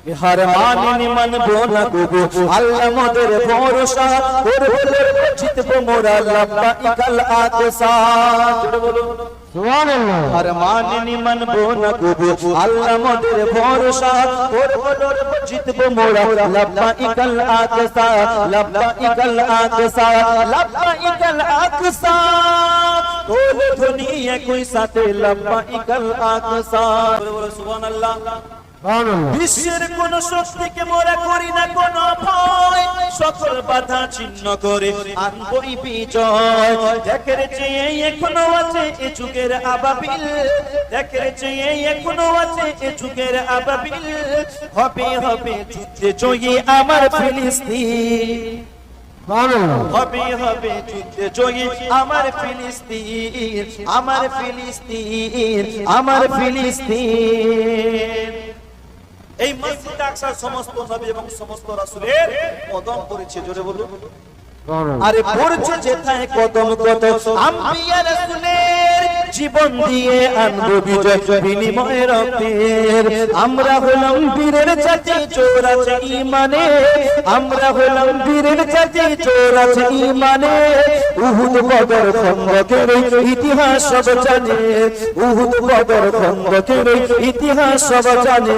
হার মানিনি মানবো না গো আল্লাহ মোদের ভরসা করবো জিতবো মোরা লাব্বাইকাল আকসা সুবহানাল্লাহ। হার মানিনি মানবো না গো আল্লাহ মোদের ভরসা করবো জিতবো মোরা লাব্বাইকাল আকসা লাব্বাইকাল আকসা লাব্বাইকাল আকসা কোন দুনিয়া কোই সাথে লাব্বাইকাল আকসা সুবহানাল্লাহ। বিশ্বের কোন শক্তিকে মোরা করি না কোন ভয়, সকল বাধা ছিন্ন করে আনবই বিজয়। দেখের চেয়ে এখনো আছে এ যুগের আবাবিল, দেখের চেয়ে এখনো আছে এ যুগের আবাবিল। হবে হবে যুদ্ধে জয়ী আমার ফিলিস্তিন, হবে হবে যুদ্ধে জয়ী আমার ফিলিস্তিন, আমার ফিলিস্তিন, আমার ফিলিস্তিন। এই মসজিদ আকসার সমস্ত নবী এবং সমস্ত রাসূলের কদম পড়েছে, জোরে বলুন। আরে পড়ছে যেথায় কদম কত আম্বিয়া রাসূলের জীবন দিয়ে আনবো বিজয় বিনিময়ে রক্তের। আমরা হলাম বীরের জাতি চোর আছে ঈমানে, আমরা হলাম বীরের জাতি চোর আছে ঈমানে। উহুদ বদর খন্দকের ইতিহাস সব জানে, উহুদ বদর খন্দকের ইতিহাস সব জানে।